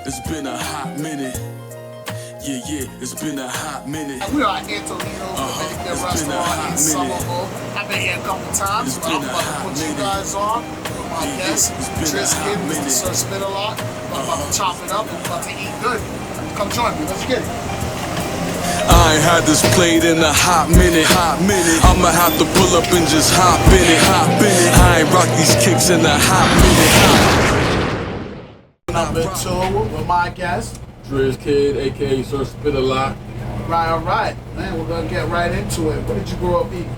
It's been a hot minute. Yeah, it's been a hot minute. We are at Antojitos, Dominican restaurant in Somerville. I've been here a couple times, but I'm about to put you guys on with my guest, DRIZZKIDD, Mr. Sir Spit a Lot. I'm about to chop it up. I'm about to eat good. Come join me. Let's get it. I ain't had this played in a hot minute. I'ma have to pull up and just hop in it. I ain't rock these kicks in a hot minute. Number 2 with my guest, DRIZZKIDD, aka Sir Spit a Lot. All right. Man, we're gonna get right into it. What did you grow up eating?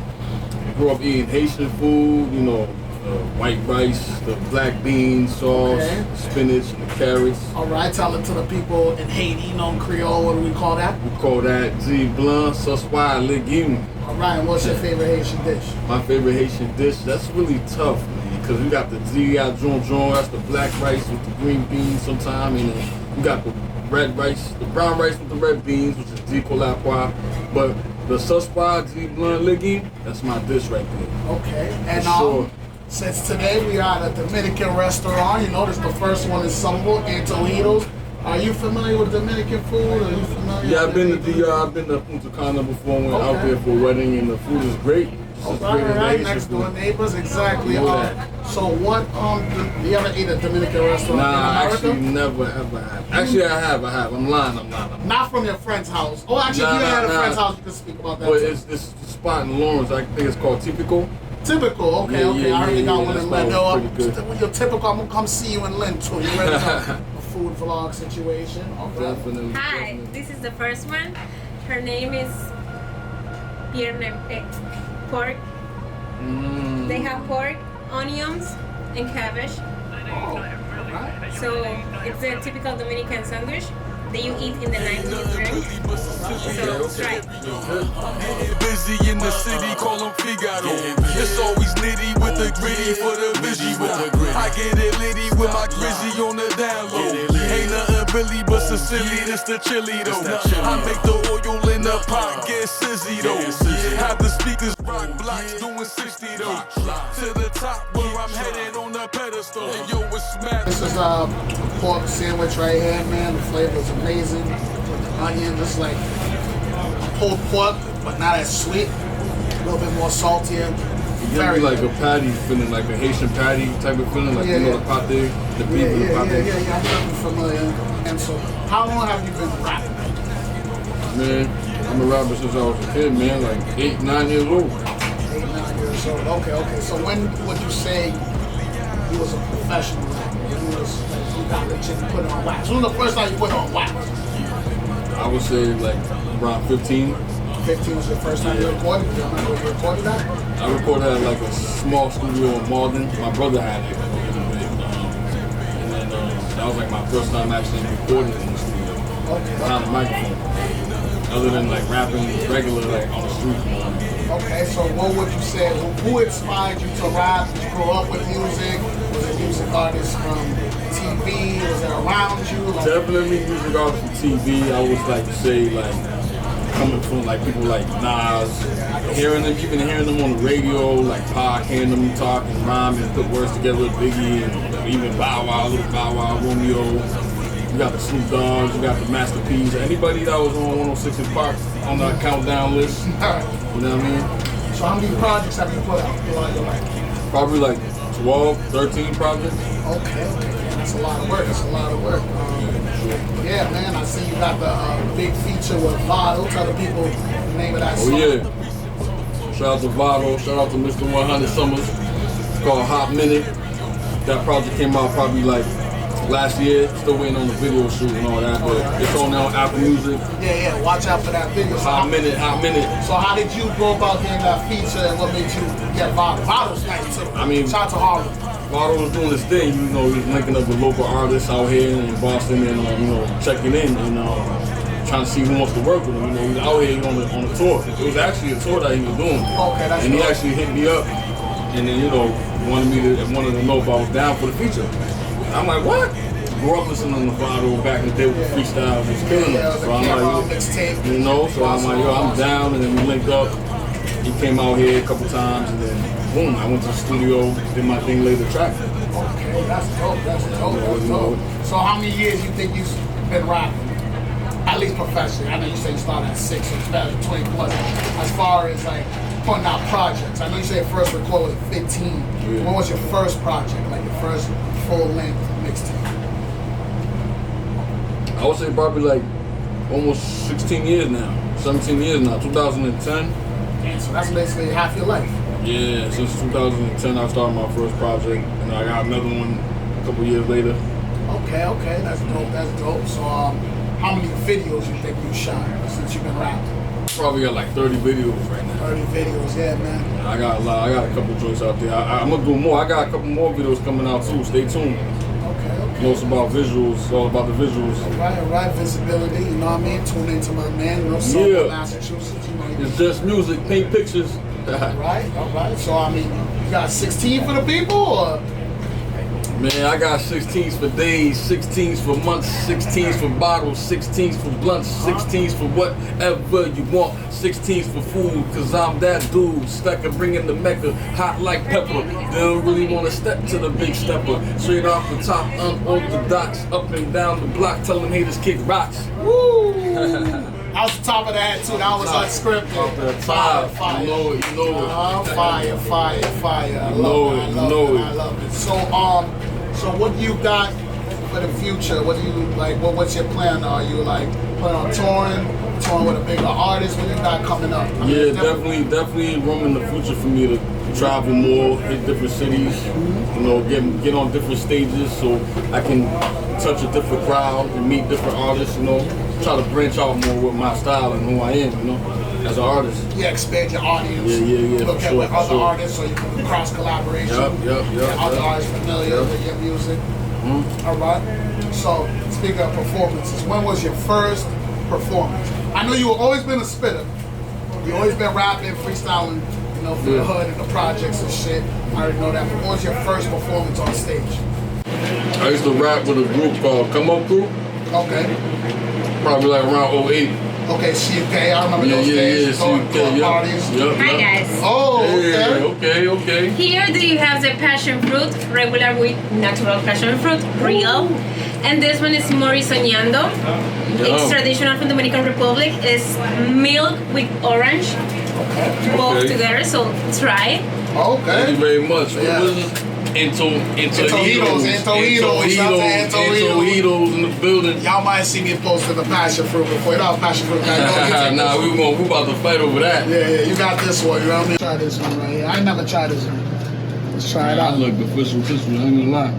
I grew up eating Haitian food, you know, white rice, the black beans, sauce, spinach, and the carrots. All right, tell it to the people in Haiti, you know, in Creole, what do we call that? We call that D blanc, sauce legume. All right, and what's your favorite Haitian dish? My favorite Haitian dish, that's really tough, man, because we got the Jon, that's the black rice with the green beans sometimes, and then we got the red rice, the brown rice with the red beans, which is D pois. But the sauce D blanc legume, that's my dish right there. Okay, and since today we are at a Dominican restaurant, you notice the first one is Somerville, Antojitos. Are you familiar with Dominican food? Are you familiar? Yeah, I've been to DR, I've been to Punta Cana before, went out there for a wedding, and the food is great. Right, next door neighbors, exactly. So what, do you ever eat at a Dominican restaurant in America? Actually never ever have. Actually I have. I'm lying. Not from your friend's house. Oh, actually, if you had a friend's house, you can speak about that. But it's a spot in Lawrence, I think it's called Typical. Typical, okay. I already got one in Lynn. Good. You're typical, I'm gonna come see you in Lynn too. You ready for a food vlog situation? Okay. Definitely. Hi, this is the first one. Her name is pork. They have pork, onions, and cabbage. So it's a typical Dominican sandwich that you eat in the night when you drink. So try it. Busy in the city, call him Figaro. It's always nitty with the gritty for the visual. I get it litty with my grizzy on the down low. Ain't nothing really but Sicily, this the chili though. I make the oil in the pot get sizzy though. Have the speakers rock blocks doing 60 though. To the top where I'm headed on the pedestal. And yo, it's smack. This is a pork sandwich right here, man. The flavor is amazing. Onion, just like pulled pork, but not as sweet. A little bit more saltier. Very like a patty feeling, like a Haitian patty type of feeling, like you know the pate, the beef and the pate. Yeah, I'm definitely familiar. And so, how long have you been rapping? Man, I'm a rapper since I was a kid, man, like 8, 9 years old. 8, 9 years old. Okay. So when would you say you was a professional rapper? You got legit put on wax. When was the first time you put on wax? I would say like around 15. 15 was the first time you recorded? Do you remember when you recorded that? I recorded at like a small studio in Malden. My brother had it. And then that was like my first time actually recording in the studio. Behind the microphone. Other than like rapping regular like on the street. Okay, so what would you say, who inspired you to rap? Did you grow up with music? Was it music artists from TV? Was it around you? Definitely music artists from TV. I would like to say like coming from like people like Nas, hearing them, even hearing them on the radio, like Pac, hearing them talk and rhyme and put words together with Biggie and even Bow Wow, little Bow Wow, Romeo. You got the Snoop Dogs, you got the Master P's. Anybody that was on 106 in Park on that countdown list, you know what I mean? So how many projects have you put out throughout your life? Probably like 12, 13 projects. Okay. That's a lot of work. Yeah, man, I see you got the big feature with Vado. Tell the people the name of that song. Oh yeah. Shout out to Vado, shout out to Mr. 100 Summers. It's called Hot Minute. That project came out probably like last year. Still waiting on the video shoot and all that, but it's on now Apple Music. Yeah, watch out for that video. Hot Minute. So how did you go about getting that feature and what made you get Vado? Vado's nice too. I mean, shout out to Harlem. Vado was doing his thing, you know, he was linking up with local artists out here in Boston and, you know, checking in and trying to see who wants to work with him. You know, he was out here on a tour. It was actually a tour that he was doing. Okay, that's and he actually hit me up and then, you know, wanted to know if I was down for the feature. I'm like, what? Grew up listening to Vado back in the day with the freestyle, was killing him. So I'm like, you know, so I'm like, yo, I'm down, and then we linked up. He came out here a couple times, and then boom, I went to the studio, did my thing, laid the track. Okay, that's dope. That's dope. That's dope. So how many years you think you've been rapping? At least professionally. I know you say you started at 6, so it's 20 plus. As far as like putting out projects, I know you said first record was 15. Yeah. When was your first project? Like your first full length mixtape? I would say probably like almost 16 years now, 17 years now, 2010. And so that's basically half your life. Yeah, since 2010 I started my first project, and I got another one a couple years later. Okay, that's dope. That's dope. So how many videos you think you shot since you've been rapping? Probably got like 30 videos right now. 30 videos, yeah, man. And I got a lot. I got a couple joints out there. I'm gonna do more. I got a couple more videos coming out too. Stay tuned. Okay. You know, it's about visuals. It's all about the visuals. All right, visibility. You know what I mean? Tune into my man. You know, Somerville, Massachusetts. You know, It's just music, paint pictures. all right. So I mean, you got 16 for the people, or? Man, I got 16s for days, 16s for months, 16s for bottles, 16s for blunts, 16s for whatever you want, 16s for food, cause I'm that dude, Stecker bringing the Mecca, hot like pepper. They don't really wanna step to the big stepper. Straight off the top, unorthodox, up and down the block, telling haters kick rocks. Woo! That was the top of the head too. That was unscripted. Off the top, Fire. you know it. Fire. I love it. So what do you got for the future? What do you like? What's your plan? Are you like planning on touring with a bigger artist? What you got coming up? I mean, Yeah, definitely room in the future for me to travel more, hit different cities, you know, get on different stages so I can touch a different crowd and meet different artists, you know, try to branch out more with my style and who I am, you know, as an artist. Yeah, expand your audience. Yeah. Look at with other artists so you can cross collaboration. Yep. Other artists familiar with your music. All right. So speaking of performances, when was your first performance? I know you always been a spitter. You always been rapping, freestyling, you know, for the hood and the projects and shit. I already know that. But what was your first performance on stage? I used to rap with a group called Come Up Group. Okay. Probably like around 08. Okay, CUK, I remember those days. CUK, parties. Hi guys. Oh, Okay. Here do you have the passion fruit, regular with natural passion fruit, real. And this one is Morisoñando. It's traditional from Dominican Republic. It's milk with orange, both together. So try. Okay. Thank you very much. Yeah. What was it? Antojitos in the building. Y'all might see me posting the passion fruit before. You know passion fruit guy. Nah, we about to fight over that. Yeah, you got this one. You know what I mean? Try this one right here. I ain't never tried this one. Let's try it out. Look, the official, I ain't gonna lie.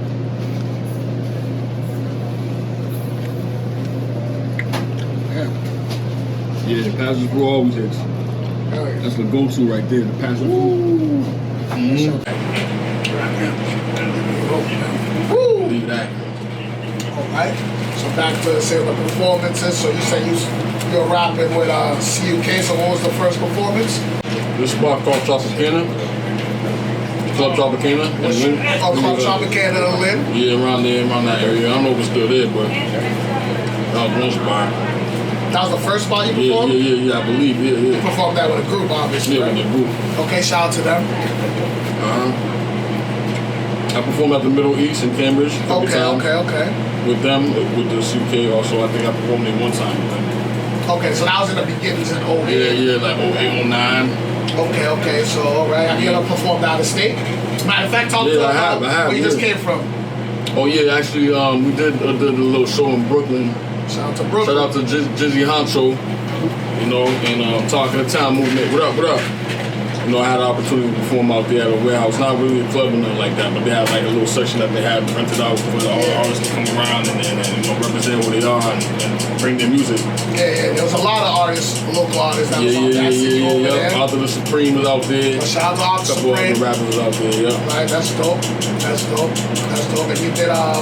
Yeah, the passion fruit always hits. That's the go-to right there, the passion fruit. Leave that. Alright. So back to say the performances. So you say you're rapping with CUK. So what was the first performance? This spot called Tropicana. Club Tropicana. Club Tropicana in Lynn? Yeah, around that area. I don't know if it's still there, but that was one spot. That was the first spot you performed? Yeah, I believe, yeah. You performed that with a group, obviously, Yeah, right? with a group. Okay, shout out to them. I performed at the Middle East in Cambridge. Okay. With them, with the CUK also. I think I performed there one time with them. Okay, so that was in the beginnings in 08. Yeah, like 08, 09. Okay, so alright. Have you ever performed out of state? Matter of fact, talk to I have, where you just came from. Oh yeah, actually, we did a little show in Brooklyn. Shout out to Brooklyn. Shout out to Jizzy Honcho, you know, and Talking the Town movement. What up? You know, I had the opportunity to perform out there at a warehouse. Not really a club or nothing like that, but they had like a little section that they had rented out for all the artists to come around and you know, represent who they are and bring their music. Yeah. There was a lot of artists, local artists that was on that city over there. Arthur the Supreme was out there. Well, shout out to Arthur Supreme. A couple Supreme. other rappers was out there, yeah. Right, that's dope. And you did a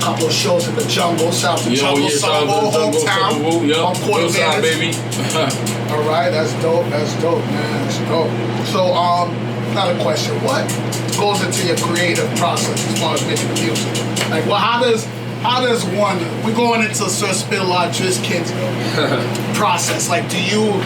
couple of shows in the jungle. Shout out to Jungle Somerville, hometown. On Port Hillside, baby. All right, that's dope, man. That's dope. So, another question: what goes into your creative process as far as making music? Like, well, how does one? We're going into Sir Spit a lot, DRIZZKIDD process. Like, do you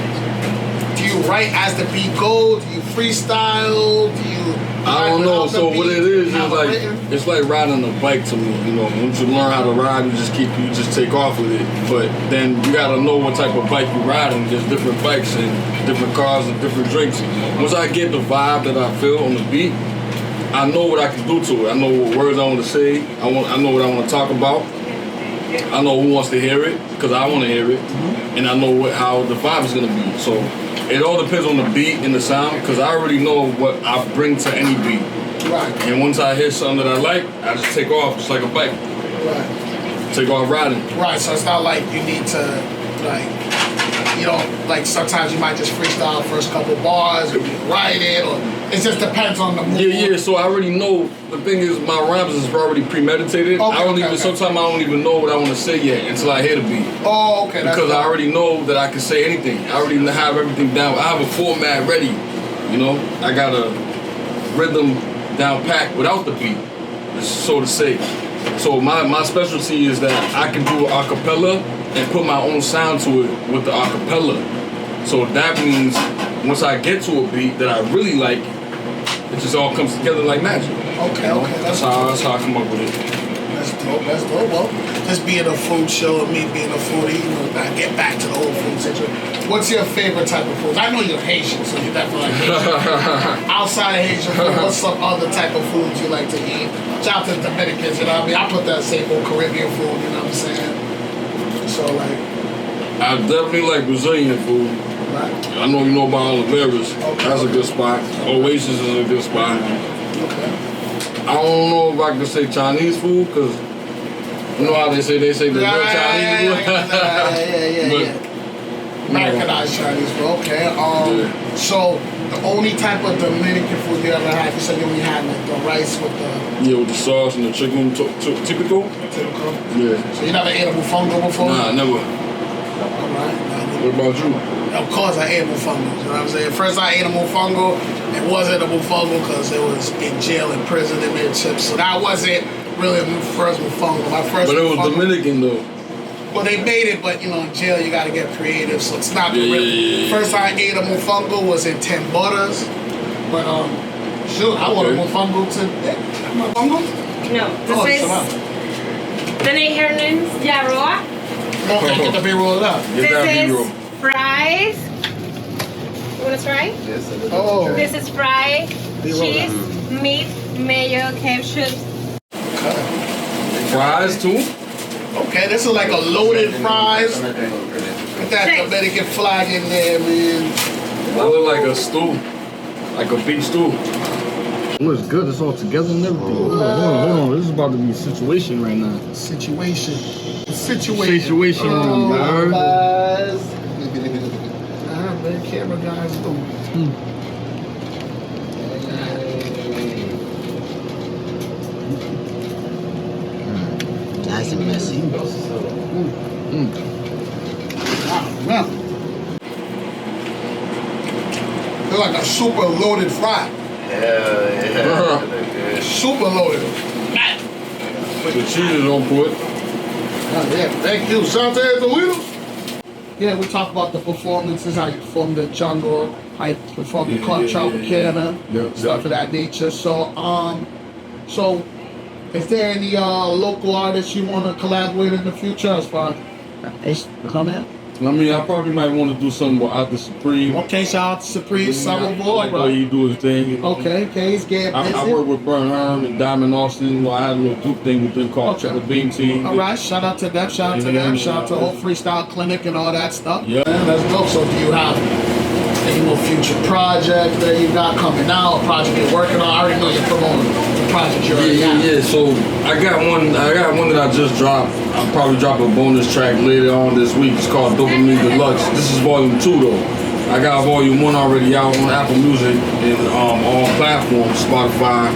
Do you write as the beat goes? Do you freestyle? Do you? I don't know. So what it is like it's like riding a bike to me. You know, once you learn how to ride, you just take off with it. But then you gotta know what type of bike you're riding. There's different bikes and different cars and different drinks. Once I get the vibe that I feel on the beat, I know what I can do to it. I know what words I want to say. I know what I want to talk about. I know who wants to hear it because I want to hear it, and I know how the vibe is gonna be. So it all depends on the beat and the sound because I already know what I bring to any beat. Right. And once I hear something that I like, I just take off just like a bike. Right. Take off riding. Right. So it's not like you need to like sometimes you might just freestyle the first couple bars or you write it, or it just depends on the mood. Yeah. So I already know. The thing is, my rhymes is already premeditated. Sometimes I don't even know what I want to say yet until I hear the beat. Oh, okay. Because I already know that I can say anything. I already have everything down. I have a format ready. You know, I got a rhythm down packed without the beat, so to say. So my specialty is that I can do a cappella and put my own sound to it with the acapella. So that means once I get to a beat that I really like, it just all comes together like magic. Okay, okay. That's how I come up with it. That's dope. Well, just being a food show and me being a foodie, I get back to the whole food situation. What's your favorite type of food? I know you're Haitian, so you're definitely Haitian. Outside of Haitian food, what's some other type of foods you like to eat? Shout out to the Dominicans, you know what I mean? I put that same old Caribbean food, you know what I'm saying? So, I definitely like Brazilian food. Right. I know you know about Oliveira's. Okay. That's a good spot. Oasis is a good spot. Okay. I don't know if I can say Chinese food because you know how they say the real Chinese food. Yeah. Americanized Chinese food. Okay. So the only type of Dominican food you ever had, you said you only had like the rice with the with the sauce and the chicken typical. Yeah. So you never ate a mofongo before? Nah, never. Alright. What about you? Of course I ate mofongo. You know what I'm saying? First I ate a mofongo. It wasn't a mofongo because it was in jail and prison. They made chips. So that wasn't really my first mofongo. But it was Dominican though. Well, they made it, but in jail you gotta get creative, so it's not real. First I ate a mofongo was in 10 butters, but shoot, I want a mofongo today. Mofongo? No, this is the name name's Yaroa. Okay, get the B-roll up. This is fries. You wanna try? Yes. Oh. This is fried cheese, meat, mayo, ketchup. Okay. Fries too? Okay, this is like a loaded fries. Put that Dominican flag in there, man. That look like a stew. Like a beef stew. Oh, it's good. It's all together and everything. Hold on. This is about to be a situation right now. Situation. Situation room, guys. Man, camera guys do. Nice and messy. Wow. They're like a super loaded fry. Hell yeah. Super loaded. The cheese is on point. Oh, yeah, thank you. Shout out to Antojitos. Yeah, we talk about the performances, how you perform the jungle, how you perform the club Tropicana, stuff of that nature. So, is there any local artists you want to collaborate in the future as far as comment? I mean, I probably might want to do something with Out the Supreme. Okay, shout out to Supreme Somerville. I know he do his thing. You know? Okay, he's getting busy. I work with Burn Herm and Diamond Austin. I had a little group thing with them called the Beam Team. All right, shout out to them, shout out to them, shout out to the whole freestyle clinic and all that stuff. Yeah. Man, that's dope. So do you have any more future projects that you got coming out, a project you're working on? I already know you're promoting the project you already got. Yeah. So I got one that I just dropped. I'll probably drop a bonus track later on this week. It's called Dopamine Deluxe. This is volume 2 though. I got volume 1 already out on Apple Music and all platforms, Spotify.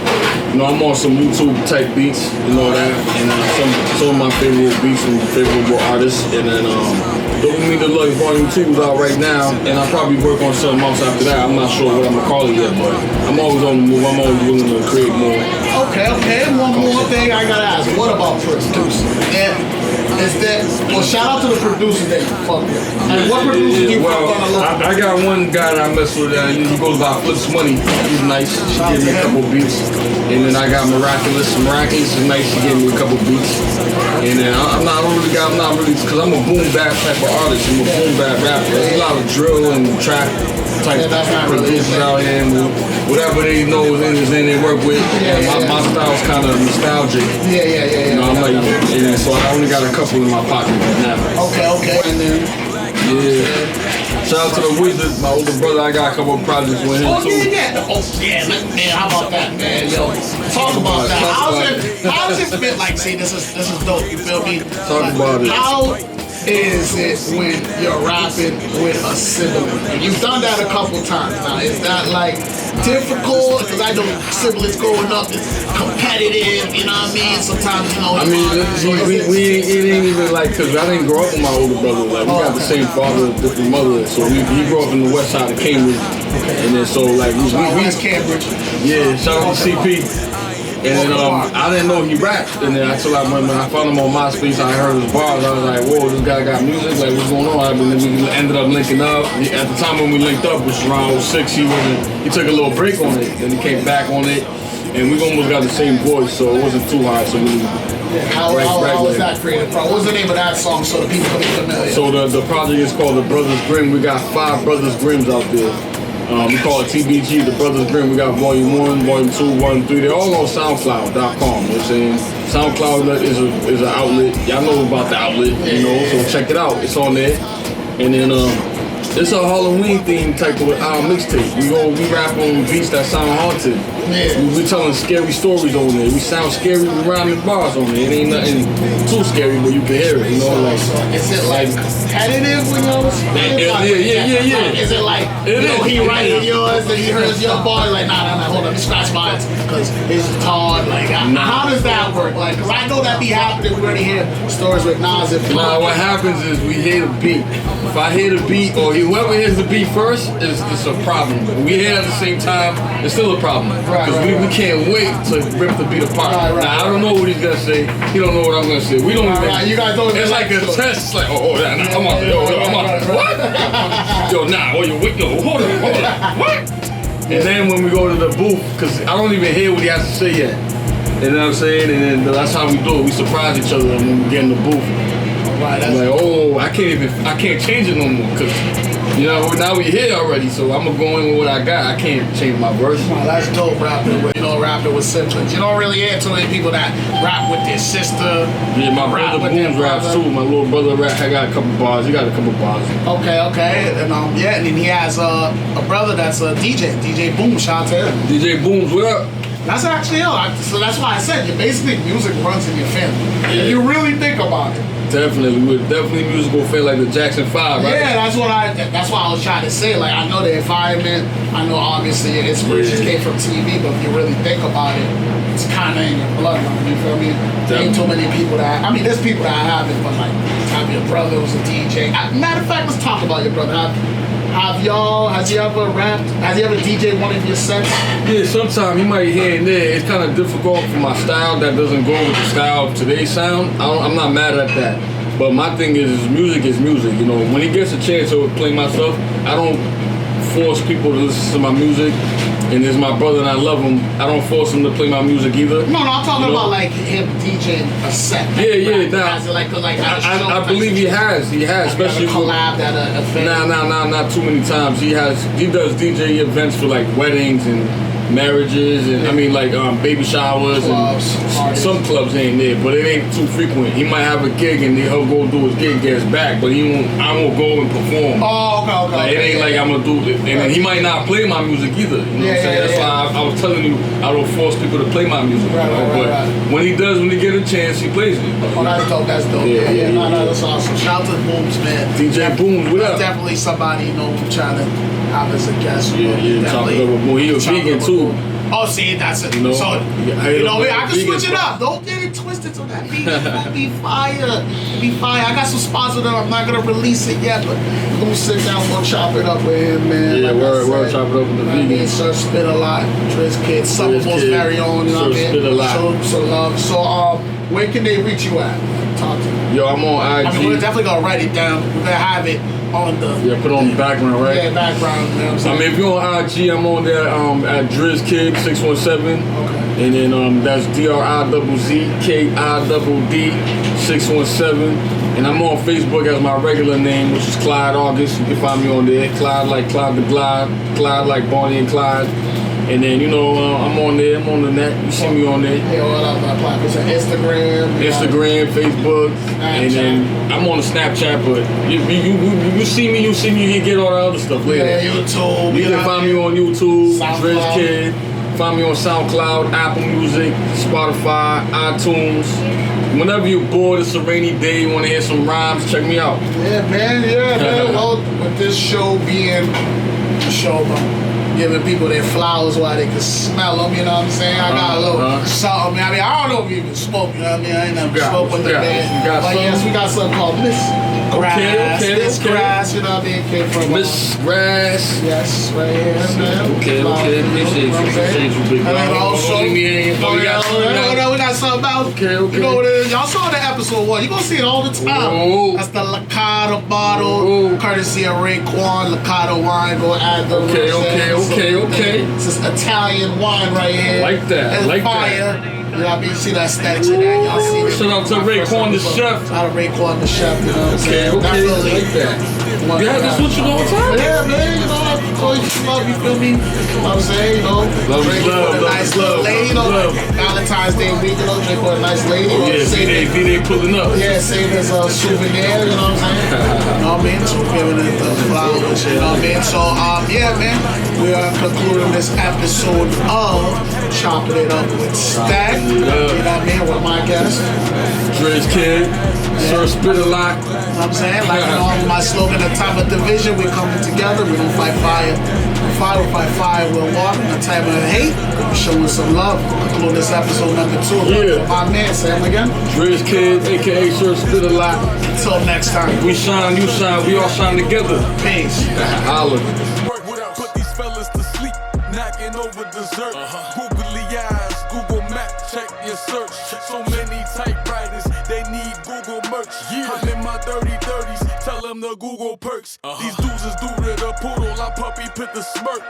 You know, I'm on some YouTube type beats and all that, and some of my favorite beats from favorable artists. And then Dopamine Deluxe volume 2 is out right now, and I'll probably work on something else after that. I'm not sure what I'm gonna call it yet, but I'm always on the move. I'm always willing to create more. Okay. One more thing I gotta ask. What about producers? Is that, well, shout out to the producers that you fuck with. And what producers do you fuck on a lot? I got one guy that I mess with. He goes by Flips Money. He's nice. She gave me a couple beats. And then I got Miraculous is nice. She gave me a couple beats. And then I'm not really, because I'm a boom bap type of artist. I'm a boom bap rapper. There's a lot of drill and trap type producers out here. And whatever they know is in they work with. And my style's kind of nostalgic. Yeah. You know, I'm like, and so I only got a couple in my pocket right now. Okay. And then, shout out to the Wizard, my older brother. I got a couple of projects with him too. Man, how about that, man? Yo, talk about that. How's it been? Like, see, this is dope. You feel me? Talk about it. How is it when you're rapping with a sibling? And you've done that a couple times now. Is that like difficult? Because I know siblings growing up is competitive, you know what I mean? Sometimes, you know. I mean, it ain't even like, because I didn't grow up with my older brother. Like, we got the same father, different mother. So he grew up in the west side of Cambridge. And then so, like, we Cambridge. Yeah, shout out to CP. And then I didn't know he rapped. And then until when I found him on MySpace, I heard his bars. I was like, whoa, this guy got music. Like, what's going on? And then we ended up linking up. At the time when we linked up, which was around 06, he took a little break on it. Then he came back on it. And we almost got the same voice, so it wasn't too hard. So how was that created? What was the name of that song so the people can be familiar? So the project is called The Brothers Grimm. We got 5 Brothers Grimms out there. We call it TBG, The Brothers Grimm. We got Volume 1, Volume 2, Volume 3. They're all on SoundCloud.com. You know what I'm saying? SoundCloud is an outlet. Y'all know about the outlet, you know, so check it out. It's on there. And then it's a Halloween theme type of mixtape. We rap on beats that sound haunted. Yeah. We telling scary stories on there. We sound scary, we rhyming bars on there. It ain't nothing too scary, but you can hear it, you know, like. Is it like competitive when you're Yeah. Is it like, he writing yours and he hears your bar, like, nah, hold on, let me scratch mine, because it's hard, like, how does that work? Like, because I know that be happening, we already hear stories with Nas and Nah, what happens is we hear the beat. If I hear the beat, or whoever hears the beat first, it's a problem. When we hear it at the same time, it's still a problem. Because we can't wait to rip the beat apart. Now, I don't know what he's gonna say. He don't know what I'm gonna say. We don't even. You guys don't. It's like a test. It's like, nah, come on, I'm on. What? Yo, nah, hold on. What? And then when we go to the booth, because I don't even hear what he has to say yet. You know what I'm saying? And then that's how we do it. We surprise each other when we get in the booth. Right, like, I can't change it no more, because, you know, now we here already, so I'm gonna go in with what I got. I can't change my verse. Wow, that's dope, rapping with siblings. You don't really hear too many people that rap with their sister. Yeah, my brother Booms raps too. My little brother I got a couple bars. He got a couple bars. Okay. And and then he has a brother that's a DJ Boom. Shout out to him. DJ Booms, what up? That's actually so that's why I said basically music runs in your family. Yeah. You really think about it. Definitely, we're definitely a musical fan like the Jackson 5, right? Yeah, that's why I was trying to say. Like, I know the environment, I know obviously your inspirations came from TV, but if you really think about it, it's kind of in your blood, you feel me? There ain't too many people there's people that have it, but like, have your brother was a DJ. Matter of fact, let's talk about your brother. Has he ever rapped? Has he ever DJed one of your sets? Yeah, sometimes he might here and there. It's kind of difficult for my style that doesn't go with the style of today's sound. I'm not mad at that. But my thing is music, you know. When he gets a chance to play myself, I don't force people to listen to my music. And it's my brother and I love him. I don't force him to play my music either. No, I'm talking about like him DJing a set. I believe he has. Especially collab at a event. Not too many times. He does DJ events for like weddings and marriages and baby showers clubs, and some clubs ain't there, but it ain't too frequent. He might have a gig and he'll go do his gig, get his back, but I won't go and perform. Oh, okay. Like, it ain't like I'm gonna do it, and then he might not play my music either. You know what I'm saying? That's why I was telling you I don't force people to play my music. But when he get a chance, he plays it. Oh, that's dope. Yeah. That's awesome. Shout out to Booms, man. DJ Booms, what up? Definitely somebody I'm trying to have as a guest. Yeah. He a vegan too. Oh, see, that's it. You know, So, I I can switch it up. Don't get it twisted so that beat will be fire. Be fire. I got some spots with it. I'm not gonna release it yet, but we're gonna sit down, we're gonna chop it up with him, man. Yeah, like we're chop it up with the I mean, vegan. Sir Spit a lot, DRIZZKIDD, Somerville's very own, you know what I mean? Spit a lot. Show him some love. So, where can they reach you at? Talk to me. Yo, I'm on IG. I mean, we're definitely gonna write it down. We're gonna have it on the put on the background, right? Yeah, background. You know what I'm saying? If you're on IG, I'm on there at DRIZZKIDD 617. Okay. And then that's DRIZZKIDD 617. And I'm on Facebook as my regular name, which is Clyde August. You can find me on there. Clyde like Clyde the Glide, Clyde like Bonnie and Clyde. And then, I'm on there, I'm on the net. You see me on there. Yeah, what up, my platforms? Instagram, Facebook, and then I'm on the Snapchat, but you see me, you can get all the other stuff later. Yeah, YouTube. You can find me on YouTube, SoundCloud. DRIZZKIDD. Find me on SoundCloud, Apple Music, Spotify, iTunes. Whenever you're bored, it's a rainy day, you want to hear some rhymes, check me out. Yeah, man. Well, with this show being a show about giving people their flowers while they can smell them, you know what I'm saying? I got a little something. I mean, I don't know if you even smoke, you know what I mean? I ain't never smoked with the man. But yes, we got something called Miss Grass. Miss Grass, you know what I mean? Came from Miss Grass. Yes, right here, man. Okay. Appreciate you, big And then dog. also, we got something about. Okay. You know what it is? Y'all saw the episode 1. You're going to see it all the time. Oh. That's the Licata bottle, courtesy of Raekwon. Licata wine. Go add the Okay. It's this Italian wine right here. Like that, It's like fire. that. You know what I mean? You see the aesthetics in that. Y'all see it. Shout out to Raekwon the chef. Shout out to Raekwon the chef. You know what I'm saying? Okay, like that. You had this with you all the time? Yeah, man. You know, I always love you, feel me? You know what I'm saying? You know, Love, drink with a love, nice love, lady. You know, love. Valentine's Day week. You know, drink with a nice lady. Oh, yeah, V-Day pulling up. Yeah, save as a souvenir, you know what I'm saying? You know what I mean? So giving it the flowers, you know what I mean? So, yeah, man, we are concluding this episode of Chopping It Up with Stec. You know what I mean? With my guest, DRIZZKIDD, Sir Spit a lot. you know what I'm saying? Like, you know, my slogan, the time of division, we're coming together. We don't fight fire. We fight fire, we'll walk. In the time of hate, we're showing some love. Conclude this episode number 2. Yeah. My man, say him again. DRIZZKIDD, aka Sir Spit a lot. Until next time. We shine, you shine, we all shine together. Peace. Holla. Put these fellas to sleep, knocking over dessert. Googly eyes, Google Map, check your search. So many typewriters, they need Google merch. I'm in my 30s, tell them the Google perks. These dudes is due to the poodle, I puppy put the smirk.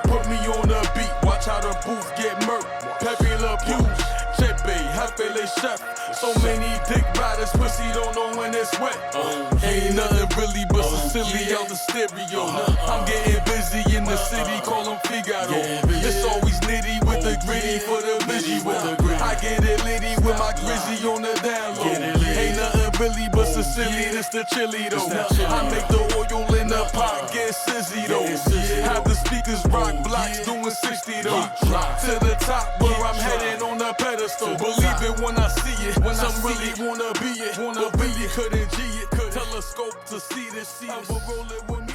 Put me on the beat, watch how the booth get murked. Pepe Le Pew, Chepe, Happy Le Chef. So many dick riders, pussy don't know when it's wet. Ain't nothing really but Sicily out the stereo. I'm getting busy in the city, call them Figaro. It's always nitty with the gritty for the visual. I get it litty with my grizzy on the down low. Ain't nothing really but Sicilian, it's the chili though. I make the oil in the pot, get sizzy though. Have the speakers rock blocks doing 60 though. To the top where I'm headed on the pedestal. Believe it when I see it. When some really wanna be it, but really couldn't G it. Telescope to see this. I will roll it with me.